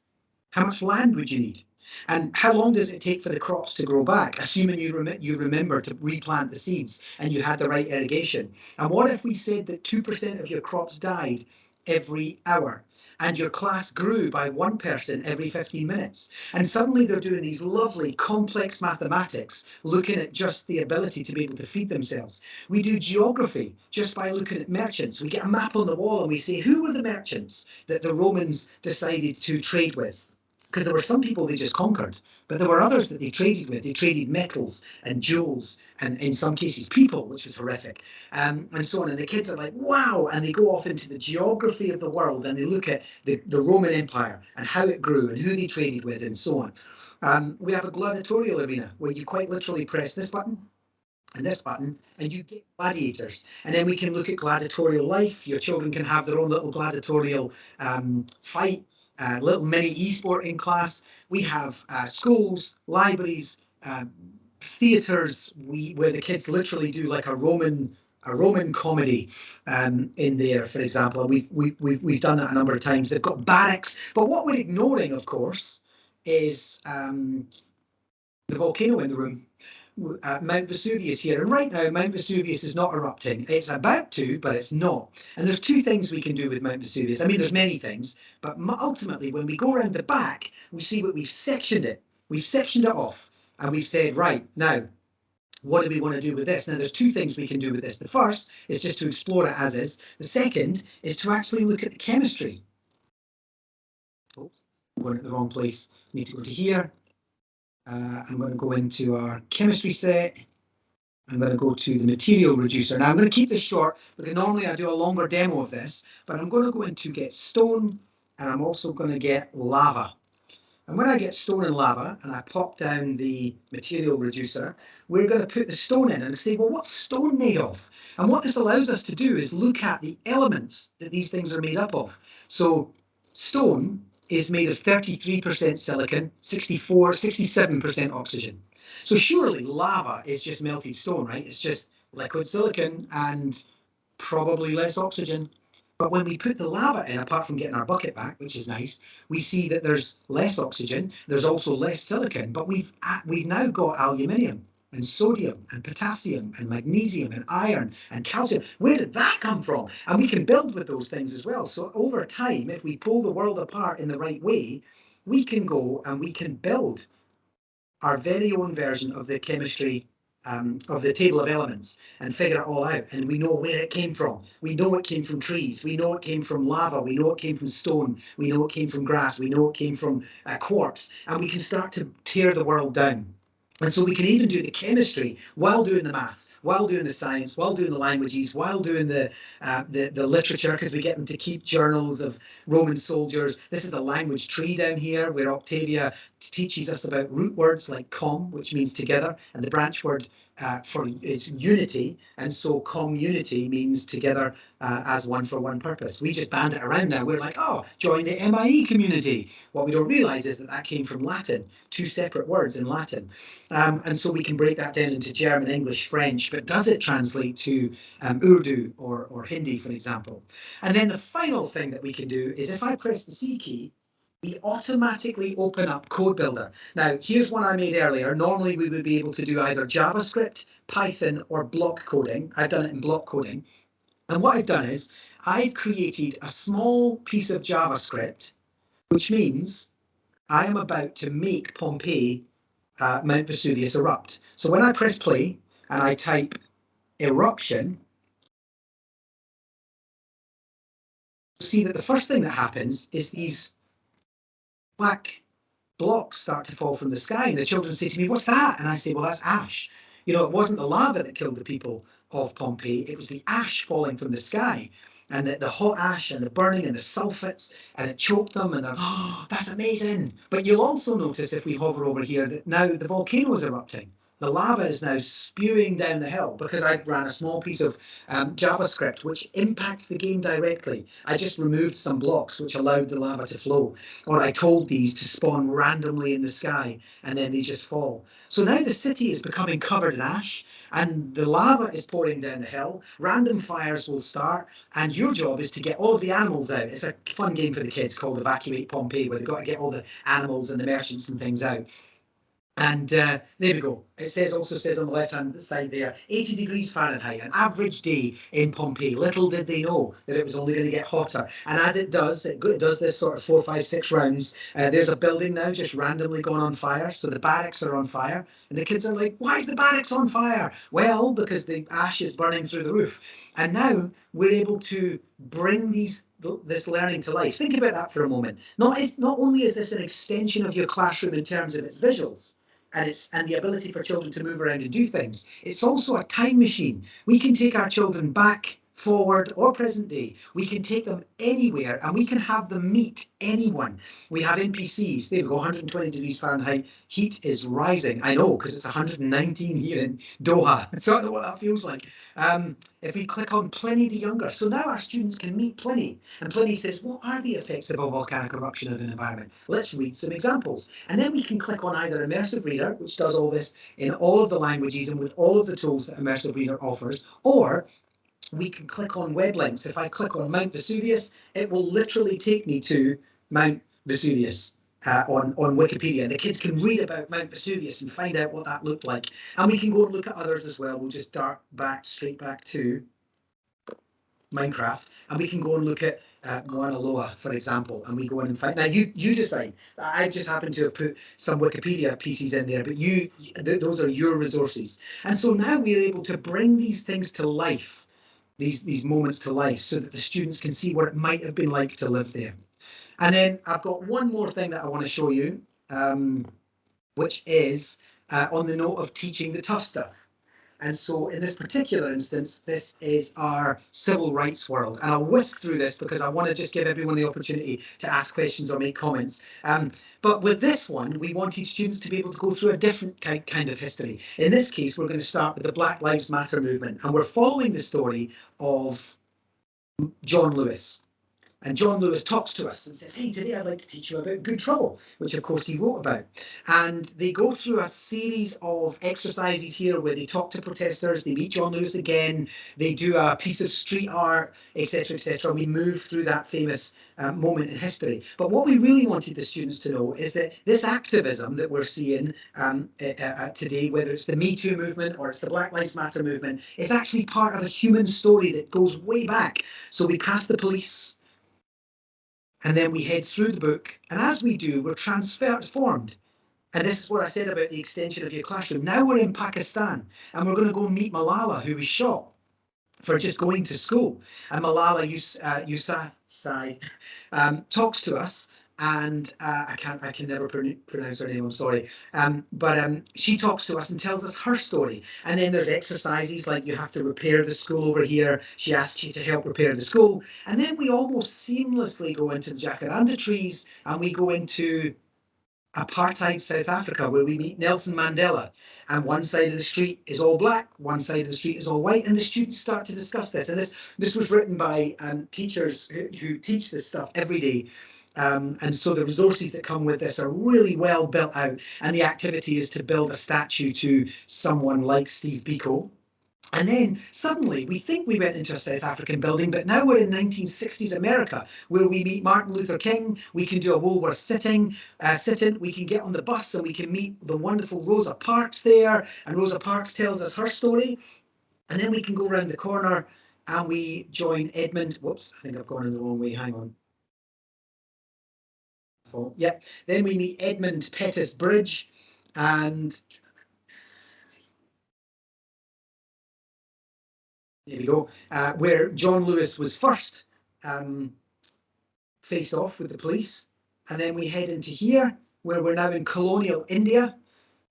S1: How much land would you need? And how long does it take for the crops to grow back, assuming you remember to replant the seeds and you had the right irrigation? And what if we said that 2% of your crops died every hour and your class grew by one person every 15 minutes? And suddenly they're doing these lovely complex mathematics, looking at just the ability to be able to feed themselves. We do geography just by looking at merchants. We get a map on the wall and we say, who were the merchants that the Romans decided to trade with? Because there were some people they just conquered, but there were others that they traded with. They traded metals and jewels and in some cases people, which was horrific, and so on. And the kids are like, wow, and they go off into the geography of the world and they look at the Roman Empire and how it grew and who they traded with and so on. We have a gladiatorial arena where you quite literally press this button and this button and you get gladiators. And then we can look at gladiatorial life. Your children can have their own little gladiatorial fight. Little mini e-sporting class. We have schools, libraries, theatres, where the kids literally do like a Roman comedy in there, for example. We've done that a number of times. They've got barracks, but what we're ignoring, of course, is the volcano in the room. Mount Vesuvius here, and right now Mount Vesuvius is not erupting. It's about to, but it's not. And there's two things we can do with Mount Vesuvius. I mean, there's many things, but ultimately when we go around the back, we see what we've sectioned it. We've sectioned it off and we've said, right, now, what do we want to do with this? Now, there's two things we can do with this. The first is just to explore it as is. The second is to actually look at the chemistry. Oops, I'm going to the wrong place. I need to go to here. I'm going to go into our chemistry set. I'm going to go to the material reducer. Now I'm going to keep this short because normally I do a longer demo of this, but I'm going to go into get stone and I'm also going to get lava. And when I get stone and lava and I pop down the material reducer, we're going to put the stone in and say, well, what's stone made of? And what this allows us to do is look at the elements that these things are made up of. So stone is made of 33% silicon, 67% oxygen. So surely lava is just melted stone, right? It's just liquid silicon and probably less oxygen. But when we put the lava in, apart from getting our bucket back, which is nice, we see that there's less oxygen, there's also less silicon, but we've now got aluminium and sodium and potassium and magnesium and iron and calcium. Where did that come from? And we can build with those things as well. So over time, if we pull the world apart in the right way, we can go and we can build our very own version of the chemistry of the table of elements and figure it all out. And we know where it came from. We know it came from trees. We know it came from lava. We know it came from stone. We know it came from grass. We know it came from quartz. And we can start to tear the world down. And so we can even do the chemistry while doing the maths, while doing the science, while doing the languages, while doing the literature, because we get them to keep journals of Roman soldiers. This is a language tree down here where Octavia teaches us about root words like com, which means together, and the branch word for is unity, and so community means together as one for one purpose. We just band it around now. We're like, oh, join the MIE community. What we don't realize is that that came from Latin, two separate words in Latin. And so we can break that down into German, English, French, but does it translate to Urdu or Hindi, for example? And then the final thing that we can do is if I press the C key, we automatically open up Code Builder. Now, here's one I made earlier. Normally, we would be able to do either JavaScript, Python, or block coding. I've done it in block coding. And what I've done is I've created a small piece of JavaScript, which means I am about to make Pompeii, Mount Vesuvius erupt. So when I press play and I type eruption, you'll see that the first thing that happens is these black blocks start to fall from the sky. And the children say to me, what's that? And I say, well, that's ash. You know, it wasn't the lava that killed the people of Pompeii. It was the ash falling from the sky. And the hot ash and the burning and the sulfates, and it choked them, and they're, oh, that's amazing. But you'll also notice if we hover over here that now the volcano is erupting. The lava is now spewing down the hill because I ran a small piece of JavaScript which impacts the game directly. I just removed some blocks which allowed the lava to flow, or I told these to spawn randomly in the sky and then they just fall. So now the city is becoming covered in ash and the lava is pouring down the hill. Random fires will start and your job is to get all of the animals out. It's a fun game for the kids called Evacuate Pompeii, where they've got to get all the animals and the merchants and things out. And there we go. It also says on the left-hand side there, 80 degrees Fahrenheit, an average day in Pompeii. Little did they know that it was only going to get hotter. And as it does this sort of 4, 5, 6 rounds. There's a building now just randomly going on fire. So the barracks are on fire. And the kids are like, why is the barracks on fire? Well, because the ash is burning through the roof. And now we're able to bring this learning to life. Think about that for a moment. Not only is this an extension of your classroom in terms of its visuals, and the ability for children to move around and do things. It's also a time machine. We can take our children back, forward, or present day. We can take them anywhere and we can have them meet anyone. We have NPCs. There we go, 120 degrees Fahrenheit. Heat is rising. I know, because it's 119 here in Doha. So I know what that feels like. If we click on Pliny the Younger, so now our students can meet Pliny. And Pliny says, what are the effects of a volcanic eruption of an environment? Let's read some examples. And then we can click on either Immersive Reader, which does all this in all of the languages and with all of the tools that Immersive Reader offers, or we can click on web links. If I click on Mount Vesuvius, it will literally take me to Mount Vesuvius. On Wikipedia. The kids can read about Mount Vesuvius and find out what that looked like. And we can go and look at others as well. We'll just dart straight back to Minecraft, and we can go and look at Mauna Loa, for example, and we go in and find. Now you decide. I just happen to have put some Wikipedia pieces in there, but those are your resources. And so now we're able to bring these things to life, these moments to life, so that the students can see what it might have been like to live there. And then I've got one more thing that I want to show you, which is on the note of teaching the tough stuff. And so in this particular instance, this is our civil rights world. And I'll whisk through this because I want to just give everyone the opportunity to ask questions or make comments. But with this one, we wanted students to be able to go through a different kind of history. In this case, we're going to start with the Black Lives Matter movement. And we're following the story of John Lewis. And John Lewis talks to us and says, hey, today I'd like to teach you about good trouble, which of course he wrote about. And they go through a series of exercises here where they talk to protesters, they meet John Lewis again, they do a piece of street art, etc., etc. We move through that famous moment in history. But what we really wanted the students to know is that this activism that we're seeing today, whether it's the Me Too movement or it's the Black Lives Matter movement, is actually part of a human story that goes way back. So we pass the police, and then we head through the book, and as we do, we're transformed. And this is what I said about the extension of your classroom. Now we're in Pakistan, and we're going to go meet Malala, who was shot for just going to school. And Malala Yousafzai talks to us, and I can never pronounce her name, I'm sorry. But she talks to us and tells us her story. And then there's exercises like you have to repair the school over here. She asks you to help repair the school. And then we almost seamlessly go into the jacaranda trees, and we go into apartheid South Africa, where we meet Nelson Mandela, and one side of the street is all black, one side of the street is all white, and the students start to discuss this. And this was written by teachers who teach this stuff every day. And so the resources that come with this are really well built out, and the activity is to build a statue to someone like Steve Biko. And then suddenly we think we went into a South African building, but now we're in 1960s America, where we meet Martin Luther King. We can do a Woolworth sit-in. We can get on the bus and we can meet the wonderful Rosa Parks there. And Rosa Parks tells us her story. And then we can go around the corner and we join Edmund. Whoops, I think I've gone in the wrong way. Hang on. Oh, yeah. Then we meet Edmund Pettus Bridge, and there we go, where John Lewis was first faced off with the police. And then we head into here, where we're now in colonial India,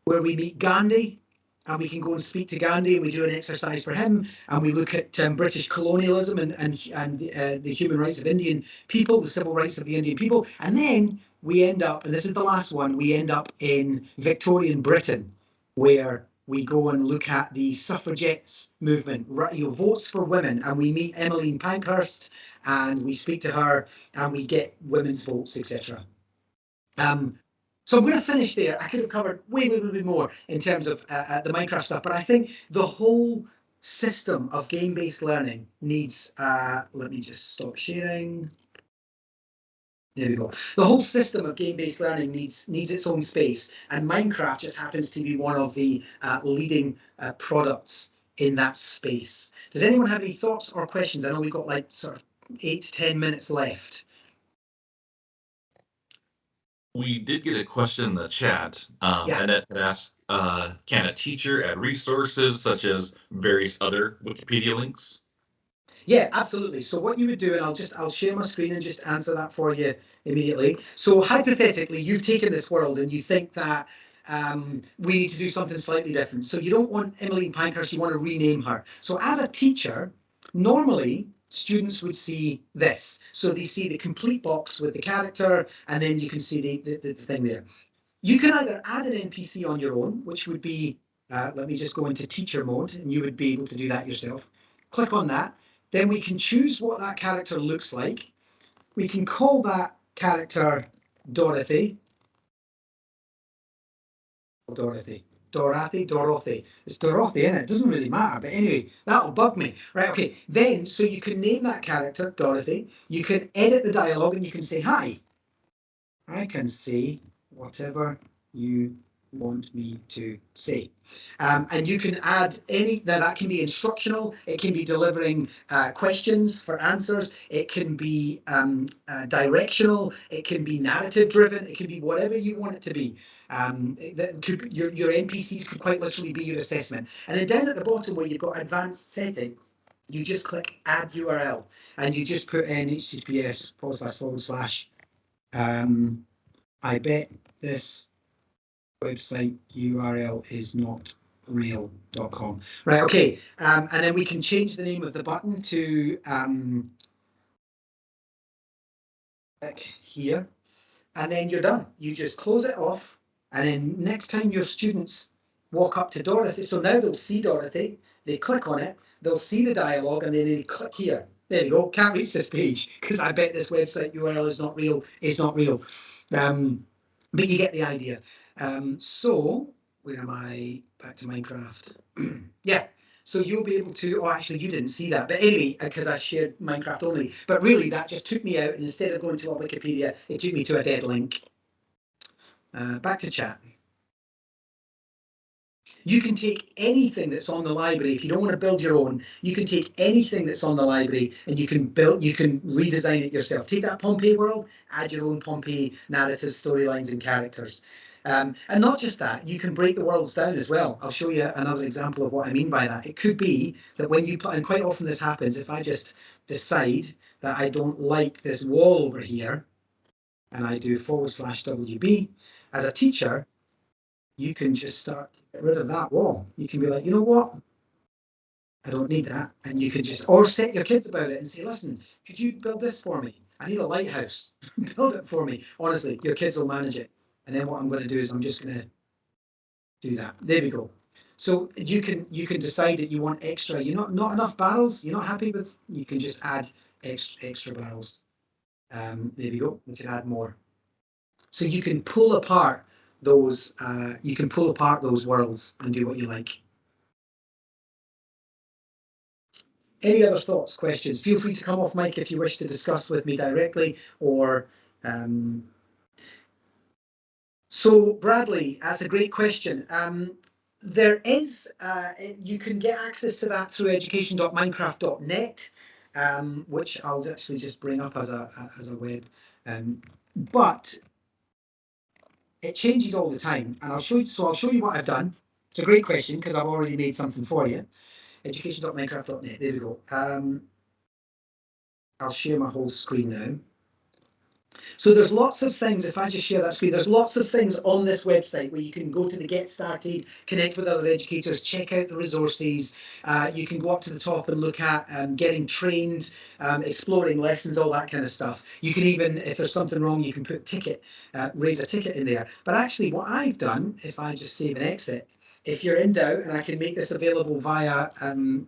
S1: where we meet Gandhi, and we can go and speak to Gandhi, and we do an exercise for him, and we look at British colonialism and the human rights of Indian people, the civil rights of the Indian people. And then we end up, and this is the last one, we end up in Victorian Britain, where we go and look at the suffragettes movement, votes for women, and we meet Emmeline Pankhurst, and we speak to her, and we get women's votes, etc. So I'm going to finish there. I could have covered way more in terms of the Minecraft stuff, but I think the whole system of game-based learning needs, let me just stop sharing. There we go. The whole system of game-based learning needs its own space, and Minecraft just happens to be one of the leading products in that space. Does anyone have any thoughts or questions? I know we've got like sort of 8 to 10 minutes left.
S2: We did get a question in the chat, and it asked, can a teacher add resources such as various other Wikipedia links?
S1: Yeah, absolutely. So what you would do, and I'll share my screen and just answer that for you immediately. So hypothetically, you've taken this world and you think that we need to do something slightly different. So you don't want Emmeline Pankhurst, you want to rename her. So as a teacher, normally students would see this. So they see the complete box with the character, and then you can see the thing there. You can either add an NPC on your own, which would be, let me just go into teacher mode, and you would be able to do that yourself. Click on that. Then we can choose what that character looks like. We can call that character Dorothy. Dorothy. It's Dorothy, isn't it? It doesn't really matter, but anyway, that'll bug me. Right, okay. Then, so you can name that character Dorothy. You can edit the dialogue and you can say, hi, I can say whatever you want me to say. And you can add any, now that can be instructional, it can be delivering questions for answers, it can be directional, it can be narrative driven, it can be whatever you want it to be. Your NPCs could quite literally be your assessment. And then down at the bottom where you've got advanced settings, you just click add URL and you just put in https:// I bet this website URL is not real.com. Right, okay. And then we can change the name of the button to here. And then you're done. You just close it off. And then next time your students walk up to Dorothy, so now they'll see Dorothy, they click on it, they'll see the dialogue, and then they click here. There you go. Can't reach this page because I bet this website URL is not real. It's not real. But you get the idea. So where am I? Back to Minecraft. Yeah. So you'll be able to, oh, actually you didn't see that, but anyway, because I shared Minecraft only, but really that just took me out, and instead of going to our Wikipedia, it took me to a dead link. Back to chat. You can take anything that's on the library. If you don't want to build your own, you can take anything that's on the library and you can redesign it yourself. Take that Pompeii world, add your own Pompeii narratives, storylines, and characters. And not just that, you can break the worlds down as well. I'll show you another example of what I mean by that. It could be that when you, and quite often this happens, if I just decide that I don't like this wall over here, and I do /WB, as a teacher, you can just start to get rid of that wall. You can be like, you know what? I don't need that. And you can just, or set your kids about it and say, listen, could you build this for me? I need a lighthouse. Build it for me. Honestly, your kids will manage it. And then what I'm going to do is I'm just going to do that. There we go. So you can decide that you want extra. You're not enough barrels. You're not happy with. You can just add extra barrels. There we go. We can add more. So you can pull apart those. You can pull apart those worlds and do what you like. Any other thoughts, questions? Feel free to come off mic if you wish to discuss with me directly, or so Bradley, that's a great question. There is, you can get access to that through education.minecraft.net, which I'll actually just bring up as a web, but it changes all the time, and I'll show you. So I'll show you what I've done. It's a great question because I've already made something for you. Education.minecraft.net. There we go. I'll share my whole screen now. So there's lots of things, if I just share that screen, there's lots of things on this website where you can go to the Get Started, connect with other educators, check out the resources. You can go up to the top and look at getting trained, exploring lessons, all that kind of stuff. You can even, if there's something wrong, you can put ticket, raise a ticket in there. But actually what I've done, if I just save and exit, if you're in doubt, and I can make this available via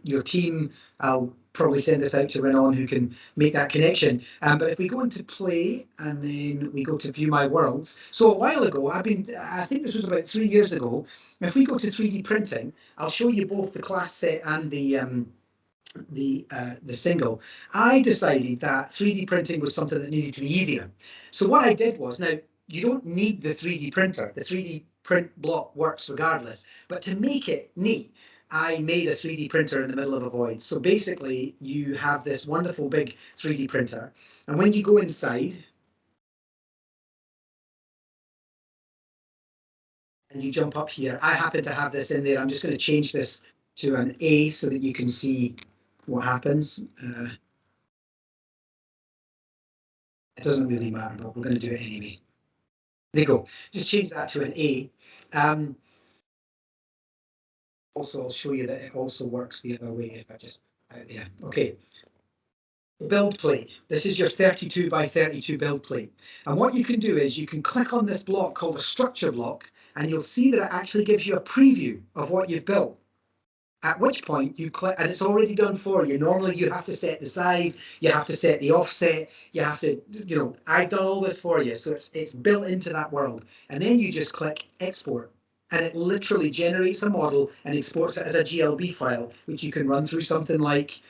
S1: your team, I'll probably send this out to Renan who can make that connection. But if we go into play and then we go to view my worlds. So a while ago, I think this was about 3 years ago. If we go to 3D printing, I'll show you both the class set and the single. I decided that 3D printing was something that needed to be easier. So what I did was, now you don't need the 3D printer. The 3D print block works regardless. But to make it neat, I made a 3D printer in the middle of a void. So basically, you have this wonderful big 3D printer. And when you go inside, and you jump up here, I happen to have this in there. I'm just going to change this to an A so that you can see what happens. It doesn't really matter, but we're going to do it anyway. There you go. Just change that to an A. Also, I'll show you that it also works the other way if I just, yeah, okay. Build plate. This is your 32 by 32 build plate. And what you can do is you can click on this block called a structure block, and you'll see that it actually gives you a preview of what you've built. At which point you click, and it's already done for you. Normally you have to set the size, you have to set the offset, you have to, I've done all this for you. So it's built into that world. And then you just click export. And it literally generates a model and exports it as a GLB file, which you can run through something like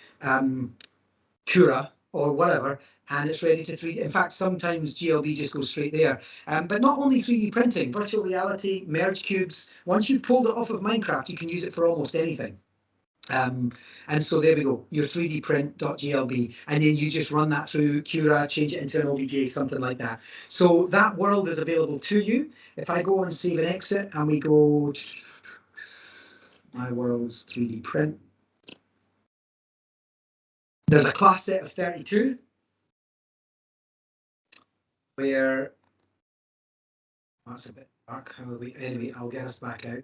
S1: Cura or whatever, and it's ready to 3D. In fact, sometimes GLB just goes straight there. But not only 3D printing, virtual reality, merge cubes. Once you've pulled it off of Minecraft, you can use it for almost anything. And so there we go, your 3D print.glb, and then you just run that through Cura, change it into an OBJ, something like that. So that world is available to you. If I go and save and exit, and we go my world's 3D print, there's a class set of 32 where that's a bit dark. Anyway, I'll get us back out.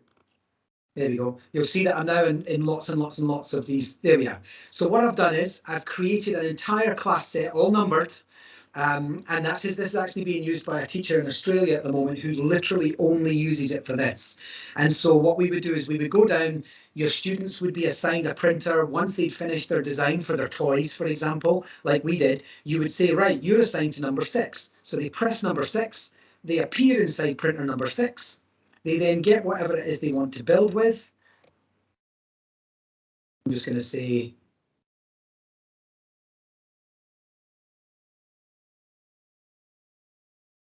S1: There we go. You'll see that I'm now in lots and lots and lots of these. There we are. So what I've done is I've created an entire class set, all numbered. And this is actually being used by a teacher in Australia at the moment who literally only uses it for this. And so what we would do is we would go down, your students would be assigned a printer. Once they'd finished their design for their toys, for example, like we did, you would say, right, you're assigned to number 6. So they press number 6, they appear inside printer number 6. They then get whatever it is they want to build with. I'm just going to say,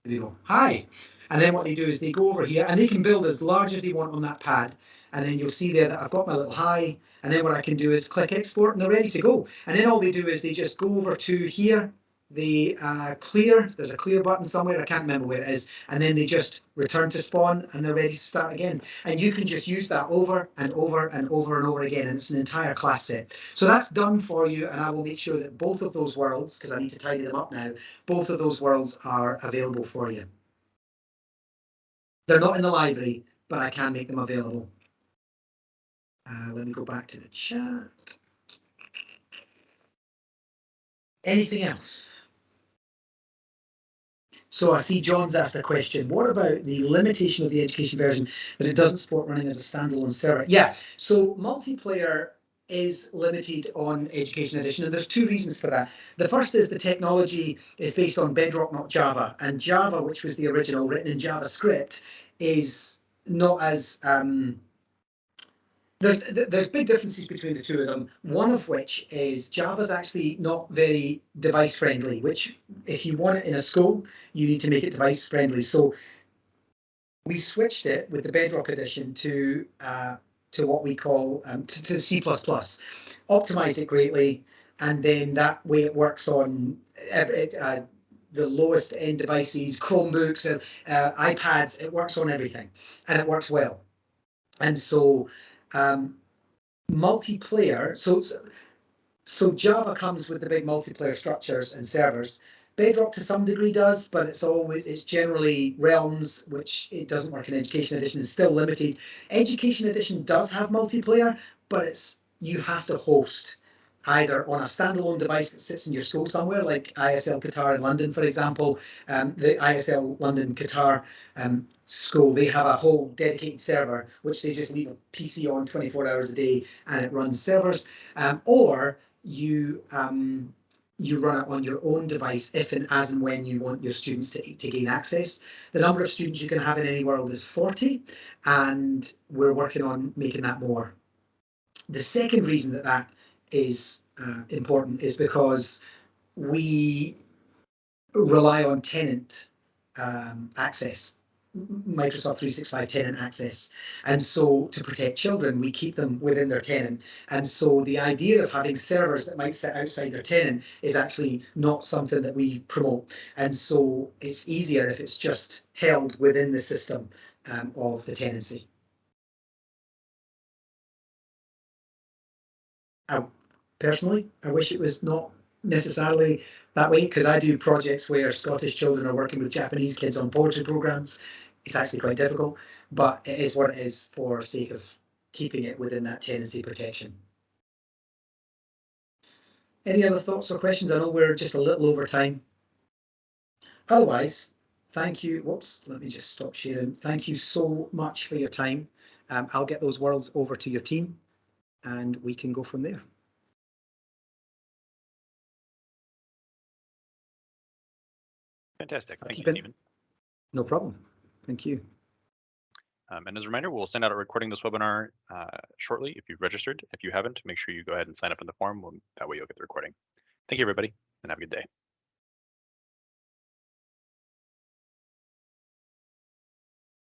S1: there we go, hi. And then what they do is they go over here and they can build as large as they want on that pad. And then you'll see there that I've got my little hi. And then what I can do is click export and they're ready to go. And then all they do is they just go over to here. They clear, there's a clear button somewhere, I can't remember where it is, and then they just return to spawn and they're ready to start again. And you can just use that over and over and over and over again, and it's an entire class set. So that's done for you, and I will make sure that both of those worlds, because I need to tidy them up now, both of those worlds are available for you. They're not in the library, but I can make them available. Let me go back to the chat. Anything else? So I see John's asked a question. What about the limitation of the education version that it doesn't support running as a standalone server? Yeah, so multiplayer is limited on Education Edition, and there's two reasons for that. The first is the technology is based on Bedrock, not Java, and Java, which was the original written in JavaScript, is not as there's big differences between the two of them, one of which is Java's actually not very device friendly, which if you want it in a school, you need to make it device friendly. So we switched it with the Bedrock edition to what we call to C++, optimized it greatly, and then that way it works on the lowest end devices, Chromebooks, iPads, it works on everything, and it works well. And so multiplayer, so Java comes with the big multiplayer structures and servers. Bedrock to some degree does, but it's generally Realms, which it doesn't work in Education Edition, it's still limited. Education Edition does have multiplayer, but you have to host either on a standalone device that sits in your school somewhere, like ISL Qatar in London, for example. The ISL London Qatar school, they have a whole dedicated server, which they just leave a PC on 24 hours a day and it runs servers, or you run it on your own device if and as and when you want your students to gain access. The number of students you can have in any world is 40, and we're working on making that more. The second reason that is important is because we rely on tenant access, Microsoft 365 tenant access. And so to protect children, we keep them within their tenant. And so the idea of having servers that might sit outside their tenant is actually not something that we promote. And so it's easier if it's just held within the system of the tenancy. Personally, I wish it was not necessarily that way, because I do projects where Scottish children are working with Japanese kids on poetry programs. It's actually quite difficult, but it is what it is for sake of keeping it within that tenancy protection. Any other thoughts or questions? I know we're just a little over time. Otherwise, thank you. Whoops, let me just stop sharing. Thank you so much for your time. I'll get those worlds over to your team and we can go from there.
S3: Fantastic. Thank you, Stephen.
S1: No problem. Thank you.
S3: And as a reminder, we'll send out a recording of this webinar shortly if you've registered. If you haven't, make sure you go ahead and sign up in the form. That way you'll get the recording. Thank you, everybody, and have a good day.